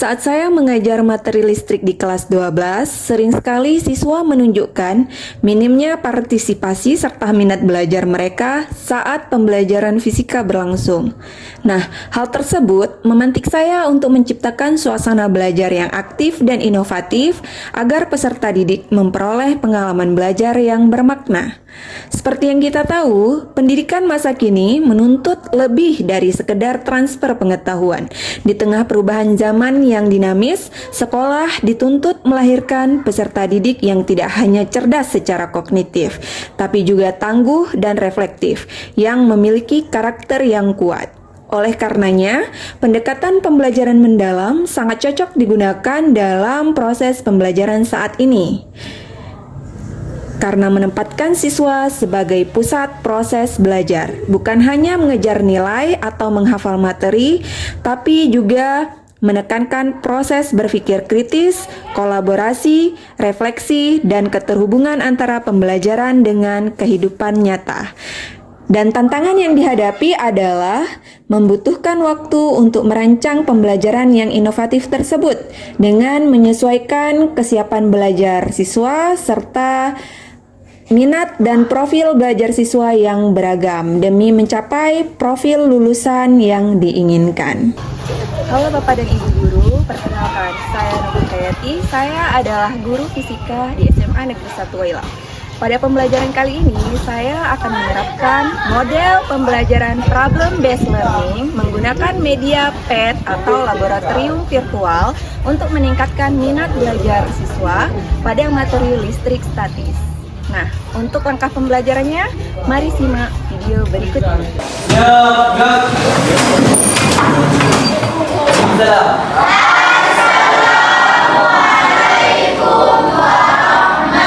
Saat saya mengajar materi listrik di kelas 12, sering sekali siswa menunjukkan minimnya partisipasi serta minat belajar mereka saat pembelajaran fisika berlangsung. Nah, hal tersebut memantik saya untuk menciptakan suasana belajar yang aktif dan inovatif agar peserta didik memperoleh pengalaman belajar yang bermakna. Seperti yang kita tahu, pendidikan masa kini menuntut lebih dari sekedar transfer pengetahuan. Di tengah perubahan zaman yang dinamis, sekolah dituntut melahirkan peserta didik yang tidak hanya cerdas secara kognitif, tapi juga tangguh dan reflektif, yang memiliki karakter yang kuat. Oleh karenanya, pendekatan pembelajaran mendalam sangat cocok digunakan dalam proses pembelajaran saat ini. Karena menempatkan siswa sebagai pusat proses belajar, bukan hanya mengejar nilai atau menghafal materi, tapi juga menekankan proses berpikir kritis, kolaborasi, refleksi, dan keterhubungan antara pembelajaran dengan kehidupan nyata. Dan tantangan yang dihadapi adalah membutuhkan waktu untuk merancang pembelajaran yang inovatif tersebut dengan menyesuaikan kesiapan belajar siswa serta minat dan profil belajar siswa yang beragam demi mencapai profil lulusan yang diinginkan. Halo Bapak dan Ibu Guru, perkenalkan saya Nurul Kayati. Saya adalah guru fisika di SMA Negeri 1 Wailam. Pada pembelajaran kali ini, saya akan menerapkan model pembelajaran problem-based learning menggunakan media PET atau laboratorium virtual untuk meningkatkan minat belajar siswa pada materi listrik statis. Nah, untuk langkah pembelajarannya, mari simak video berikut ini. Assalamualaikum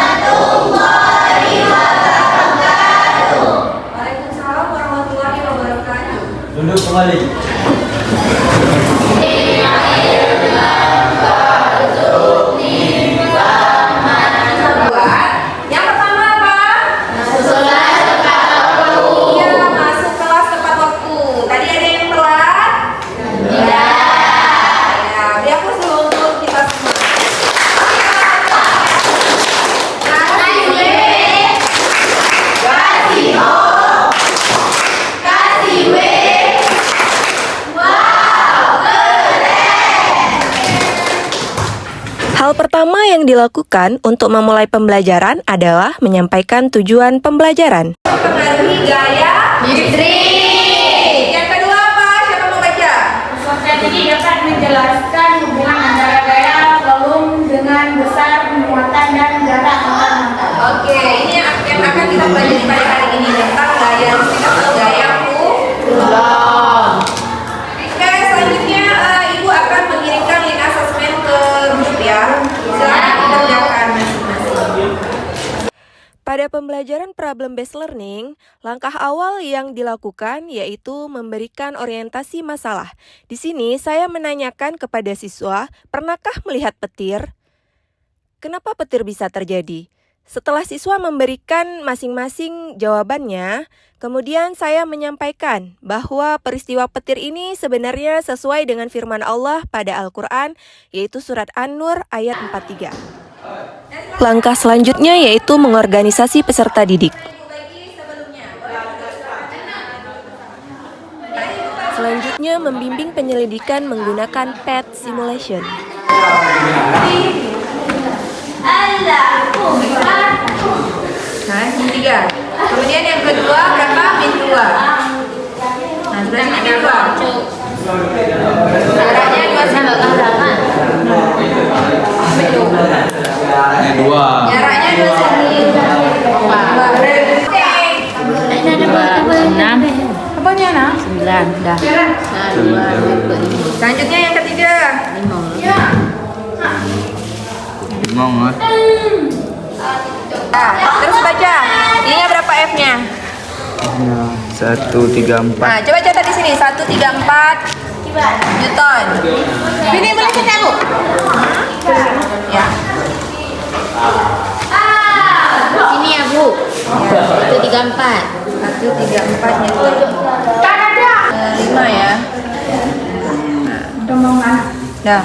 warahmatullahi wabarakatuh. Waalaikumsalam warahmatullahi wabarakatuh. Duduk kembali. Hal pertama yang dilakukan untuk memulai pembelajaran adalah menyampaikan tujuan pembelajaran. Mempengaruhi gaya listrik. Yang kedua apa? Siapa mau baca? Strategi dapat menjelaskan hubungan antara gaya volume dengan besar, muatan, dan jarak antar muatan. Oke, ini yang akan kita pelajari pada hari ini tentang gaya listrik atau gaya volume. Oke, selanjutnya Ibu akan mengirimkan link asesmen ke grup ya. Silakan dikerjakan masing-masing. Pada pembelajaran problem-based learning, langkah awal yang dilakukan yaitu memberikan orientasi masalah. Di sini saya menanyakan kepada siswa, pernahkah melihat petir? Kenapa petir bisa terjadi? Setelah siswa memberikan masing-masing jawabannya, kemudian saya menyampaikan bahwa peristiwa petir ini sebenarnya sesuai dengan firman Allah pada Al-Quran, yaitu surat An-Nur ayat 43. Langkah selanjutnya yaitu mengorganisasi peserta didik. Selanjutnya membimbing penyelidikan menggunakan PET simulation. Nah, ini 3. Kemudian yang kedua berapa? Min 2. Nah, sebelah sini min 2. Jaraknya 2 cm. Jaraknya 2 cm. Apanya, Nak? 9, dah. Selanjutnya yang ketiga. Terus baca. Ininya berapa F-nya? 134. Nah, coba catat di sini 134 Newton. Ini boleh kita, Bu? Ya. Sini ya, Bu. 134. 134 Newton. 5 ya. Dah.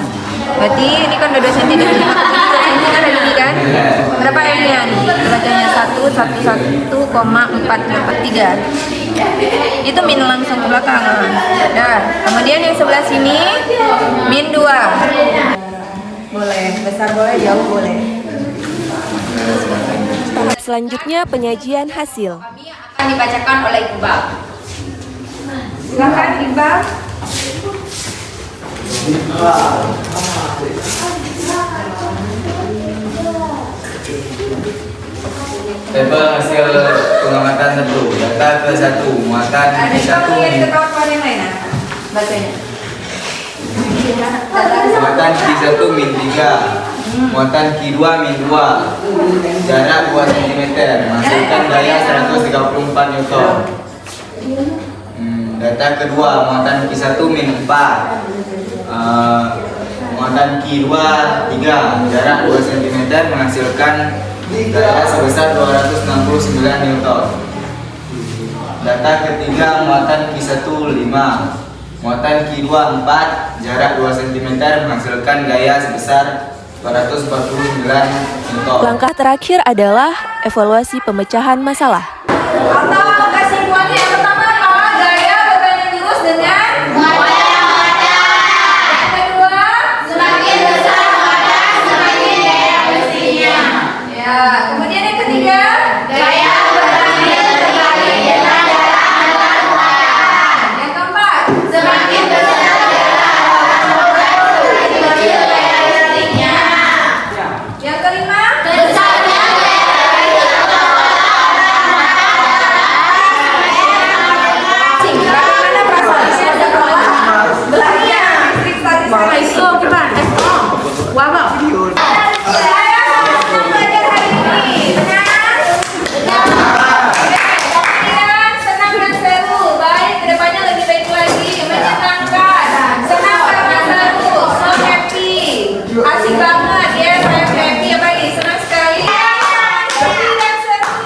Berarti ini kan udah 2 cm dari 5 ke 7 cm kan ada ini kan? Berapa M-nya nih? Bacanya 1,483. Itu min langsung ke belakang. Nah, kemudian yang sebelah sini min 2. Boleh, besar boleh, jauh boleh. Tahap selanjutnya penyajian hasil. Akan dibacakan oleh Iqbal. Silakan Iqbal. Tabel hasil pengamatan 1. Data ke 1. Muatan Ada ke 1. yang ke kawan-kawan yang lain, bacanya. Muatan Q1 min 3. Muatan Q2 min 2. Jarak 2 cm. Menghasilkan daya 134 Newton. Data kedua, muatan Q1 min 4. Muatan Q2 3. Jarak 2 cm menghasilkan daya sebesar 269 Newton. Data ketiga, muatan Q1 5. Muatan Q2 4. Jarak 2 cm menghasilkan gaya sebesar 249 Newton. Langkah terakhir adalah evaluasi pemecahan masalah. Atau kesimpulannya yang pertama adalah gaya beban yang lurus dengan muatan yang ada. Yang kedua, semakin besar muatan, semakin gaya besinya. Ya, kemudian yang ketiga, Gaya beban yang terbagi dengan jarak antar muatan. yang keempat, Semakin besar jarak antar muatan, semakin kecil gaya besinya. yang kelima, Besarnya gaya besi atau bagaimana perasaannya setelah belajar listrik statis kali ini? Saya sama belajar hari ini, benar? Kemudian senang dan seru, baik kedepannya lebih baik lagi, menyenangkan, senang karena seru, so happy, asik banget ya, saya happy apa ini, senang sekali, happy dan seru.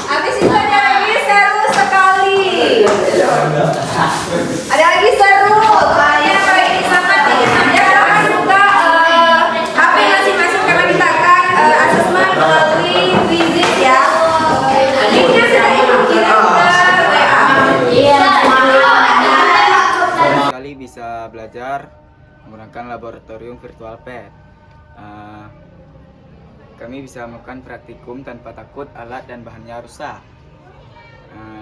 Habis itu ada lagi seru sekali. Ada lagi seru, kalian apa ini sangat jangan buka HP masing-masing karena kita akan asesmen melalui visit ya. Linknya sudah ibu kirim ke WA. Kali bisa belajar menggunakan laboratorium virtual pad. Kami bisa melakukan praktikum tanpa takut alat dan bahannya rusak.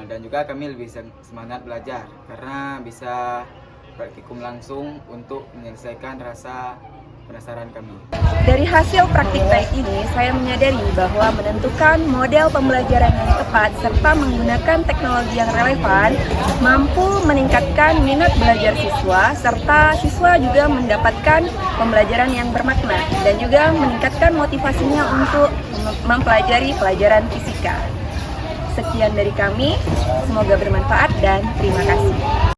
Dan juga kami lebih semangat belajar karena bisa praktikum langsung untuk menyelesaikan rasa penasaran kami. Dari hasil praktik baik ini, saya menyadari bahwa menentukan model pembelajaran yang tepat serta menggunakan teknologi yang relevan mampu meningkatkan minat belajar siswa serta siswa juga mendapatkan pembelajaran yang bermakna dan juga meningkatkan motivasinya untuk mempelajari pelajaran fisika. Sekian dari kami, semoga bermanfaat dan terima kasih.